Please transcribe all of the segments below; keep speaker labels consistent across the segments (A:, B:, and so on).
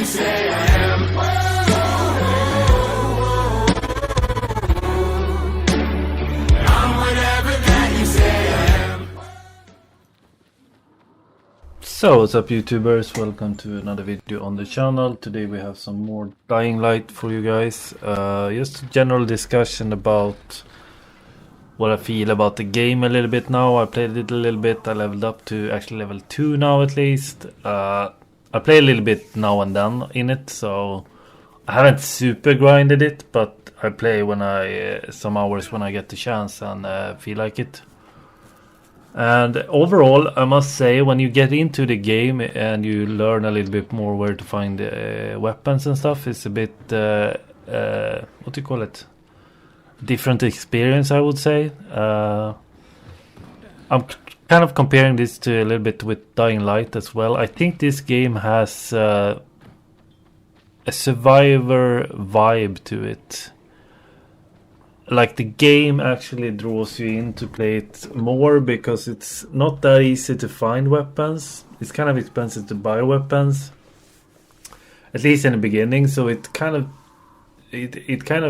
A: say I am. I'm whatever that you say I am.
B: So what's up YouTubers, welcome to another video on the channel. Today we have some more Dying Light for you guys. Just a general discussion about what I feel about the game a little bit now. I played it a little bit, I leveled up to actually level 2 now at least. I play a little bit now and then in it, so I haven't super grinded it, but I play when some hours when I get the chance and feel like it. And overall, I must say, when you get into the game and you learn a little bit more where to find weapons and stuff, it's a bit, what do you call it? Different experience, I would say. I'm kind of comparing this to a little bit with Dying Light as well. I think this game has a survivor vibe to it. Like the game actually draws you in to play it more because it's not that easy to find weapons. It's kind of expensive to buy weapons, at least in the beginning. So it kind of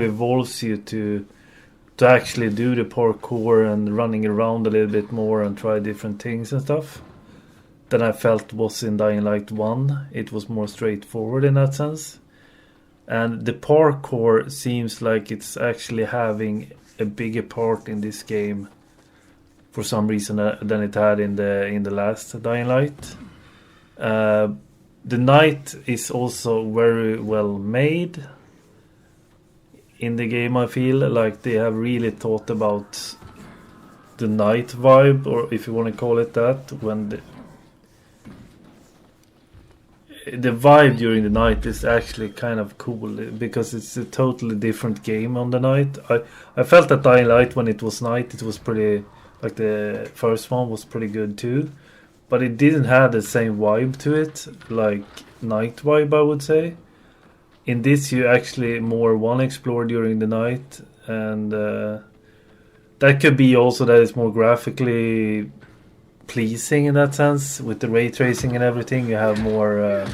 B: evolves you to actually do the parkour and running around a little bit more and try different things and stuff than I felt was in Dying Light 1. It was more straightforward in that sense. And the parkour seems like it's actually having a bigger part in this game for some reason than it had in the last Dying Light. The night is also very well made in the game. I feel like they have really thought about the night vibe, or if you want to call it that, when the vibe during the night is actually kind of cool because it's a totally different game on the night. I felt that Dying Light, when it was night, it was pretty, like the first one was pretty good too, but it didn't have the same vibe to it, like night vibe, I would say. In this, you actually more want to explore during the night, and that could be also that it's more graphically pleasing in that sense. With the ray tracing and everything, you have more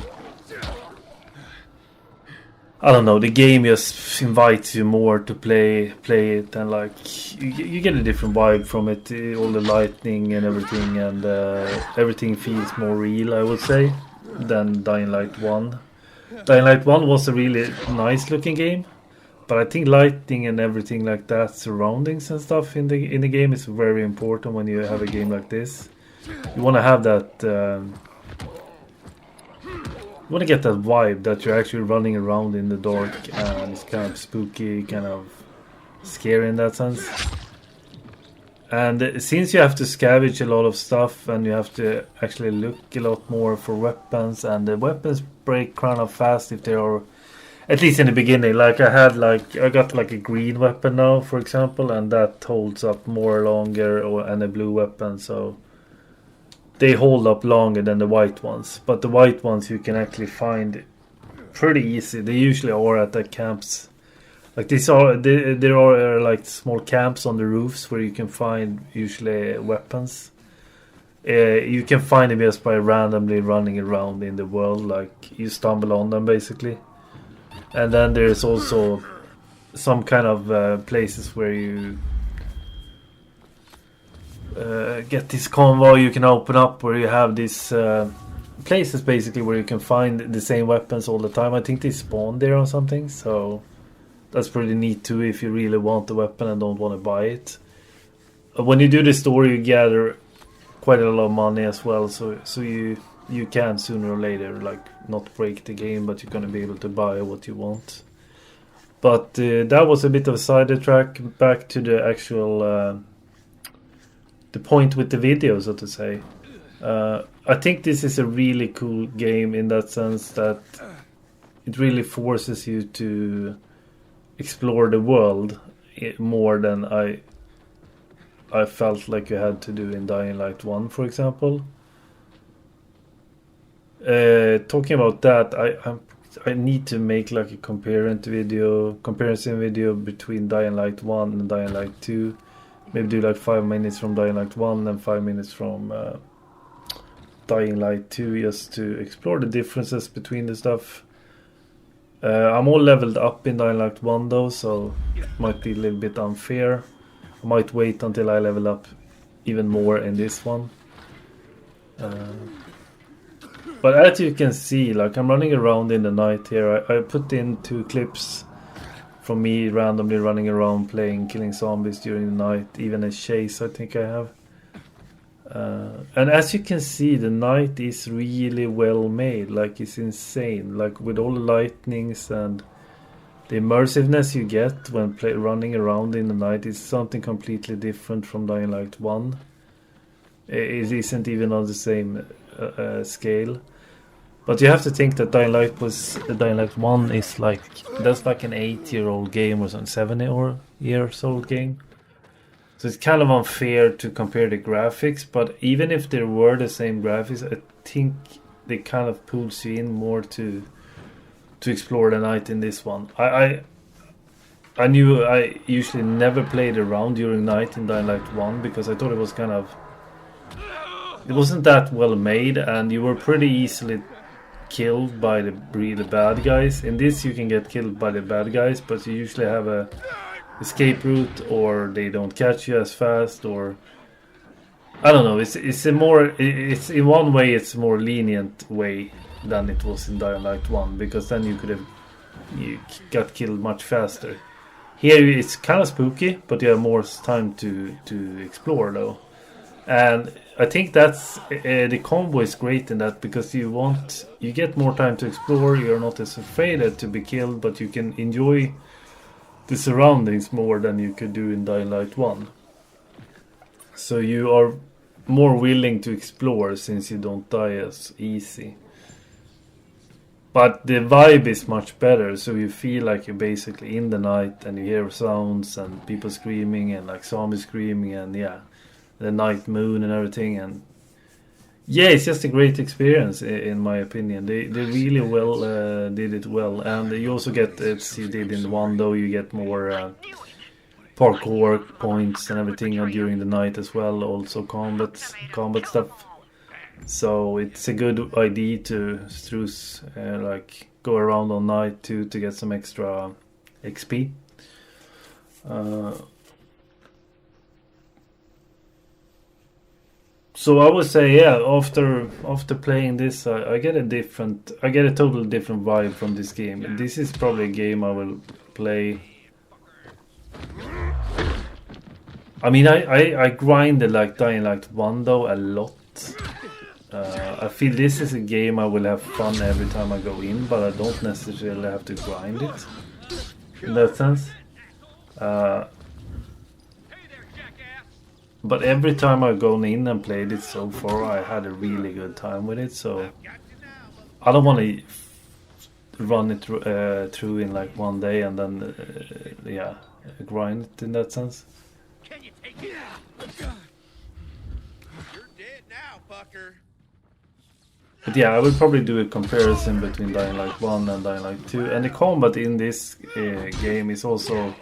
B: I don't know, the game just invites you more to play it, and like you get a different vibe from it, all the lightning and everything, and everything feels more real, I would say, than Dying Light 1. Dying Light 1 was a really nice looking game, but I think lighting and everything like that, surroundings and stuff in the game is very important when you have a game like this. You want to have that, you want to get that vibe that you're actually running around in the dark and it's kind of spooky, kind of scary in that sense. And since you have to scavenge a lot of stuff and you have to actually look a lot more for weapons, and the weapons break kind of fast if they are, at least in the beginning. Like I got like a green weapon now, for example, and that holds up more longer, and a blue weapon, so they hold up longer than the white ones. But the white ones you can actually find pretty easy. They usually are at the camps. Like there are like small camps on the roofs where you can find usually weapons. You can find them just by randomly running around in the world, like you stumble on them basically. And then there's also some kind of places where you get this convoy you can open up, where you have these places basically where you can find the same weapons all the time. I think they spawn there or something, so that's pretty neat too if you really want the weapon and don't want to buy it. When you do the story, you gather quite a lot of money as well, so you can sooner or later like not break the game, but you're going to be able to buy what you want. But that was a bit of a sidetrack. Back to the actual the point with the video, so to say. I think this is a really cool game in that sense that it really forces you to explore the world more than I felt like you had to do in Dying Light 1, for example. Talking about that, I need to make like a comparison video between Dying Light 1 and Dying Light 2. Maybe do like 5 minutes from Dying Light 1 and 5 minutes from Dying Light 2, just to explore the differences between the stuff. I'm all leveled up in Dying Light 1 though, so it might be a little bit unfair. I might wait until I level up even more in this one. But as you can see, like, I'm running around in the night here. I put in 2 clips from me randomly running around playing killing zombies during the night, even a chase I think I have. And as you can see, the night is really well made. Like, it's insane. Like, with all the lightnings and the immersiveness you get when running around in the night is something completely different from Dying Light 1. It isn't even on the same scale. But you have to think that Dying Light 1 is like, that's like an 8-year-old game or something, 7-year-old game. So it's kind of unfair to compare the graphics, but even if there were the same graphics, I think they kind of pulls you in more to explore the night in this one. I knew I usually never played around during night in Dying Light 1 because I thought it was kind of, it wasn't that well made, and you were pretty easily killed by the really bad guys. In this you can get killed by the bad guys, but you usually have a escape route, or they don't catch you as fast, or I don't know. It's in one way it's a more lenient way than it was in Dying Light 1, because then you got killed much faster. Here it's kind of spooky, but you have more time to explore though. And I think that's the combo is great in that, because you get more time to explore. You're not as afraid to be killed, but you can enjoy the surroundings more than you could do in Dying Light 1. So you are more willing to explore since you don't die as easy. But the vibe is much better, so you feel like you're basically in the night and you hear sounds and people screaming and like zombies screaming and the night moon and everything, and it's just a great experience in my opinion. They really well did it well, and you also get, as you did in the one though, you get more parkour points and everything during the night as well, also combat stuff. So it's a good idea to like go around all night to get some extra XP. So I would say, after playing this, I get a totally different vibe from this game. This is probably a game I will play. I mean, I grinded like Dying Light 1 though a lot. I feel this is a game I will have fun every time I go in, but I don't necessarily have to grind it in that sense. But every time I've gone in and played it so far, I had a really good time with it. So I don't want to run it through in like one day and then grind it in that sense.
A: Can you take it? You're dead now, fucker.
B: But I would probably do a comparison between Dying Light 1 and Dying Light 2. And the combat in this game is also...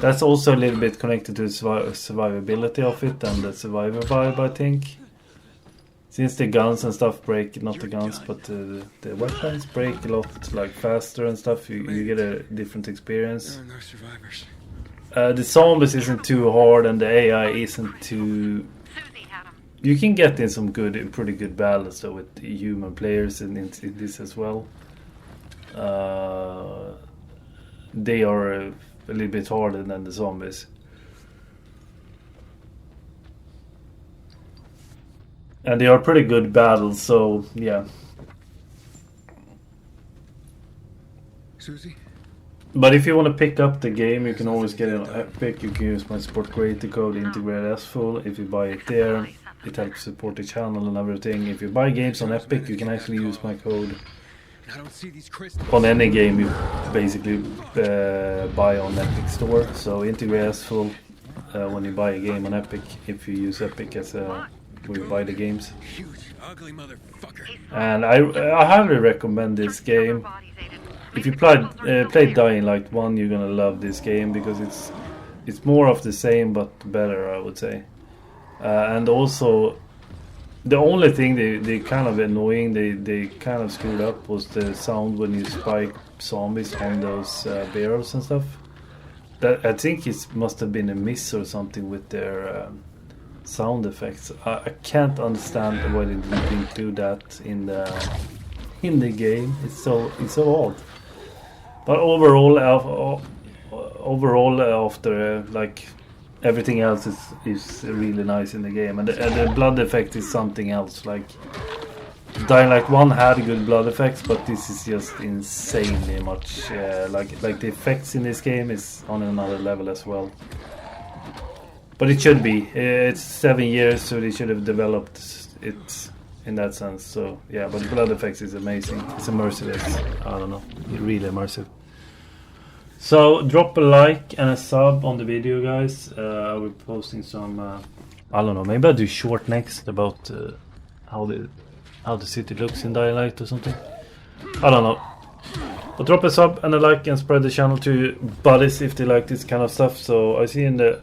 B: That's also a little bit connected to the survivability of it and the survivor vibe, I think. Since the guns and stuff break, not the guns, but the weapons break a lot like faster and stuff, you get a different experience.
A: No survivors.
B: The zombies isn't too hard, and the AI isn't too... You can get in some pretty good balance though with human players in this as well. They are a little bit harder than the zombies. And they are pretty good battles, so yeah.
A: Susie?
B: But if you want to pick up the game, you can always get it on Epic. You can use my support creator code IntegrateAsFull. If you buy it there, it helps support the channel and everything. If you buy games on Epic, you can actually use my code on any game you basically buy on Epic Store. So IntegrateAsFull when you buy a game on Epic, if you use Epic as where you buy the games.
A: Huge, ugly motherfucker.
B: And I highly recommend this game. If you played Dying Light 1, you're gonna love this game because it's more of the same but better, I would say. And also The only thing they kind of annoying, they kind of screwed up was the sound when you spike zombies on those barrels and stuff. That I think it must have been a miss or something with their sound effects. I can't understand why they didn't include that in the game. It's so odd. But overall, after like everything else is really nice in the game, and the blood effect is something else. Like Dying Light 1 had good blood effects, but this is just insanely much. Like the effects in this game is on another level as well. But it should be. It's 7 years, so they should have developed it in that sense. So yeah, but the blood effects is amazing. It's immersive. I don't know, really immersive. So drop a like and a sub on the video, guys. I'll be posting some. I don't know. Maybe I'll do short next about how the city looks in Dying Light or something. I don't know. But drop a sub and a like and spread the channel to your buddies if they like this kind of stuff. So I see you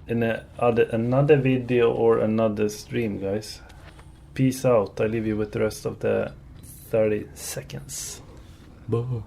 B: in another video or another stream, guys. Peace out. I leave you with the rest of the 30 seconds. Bye.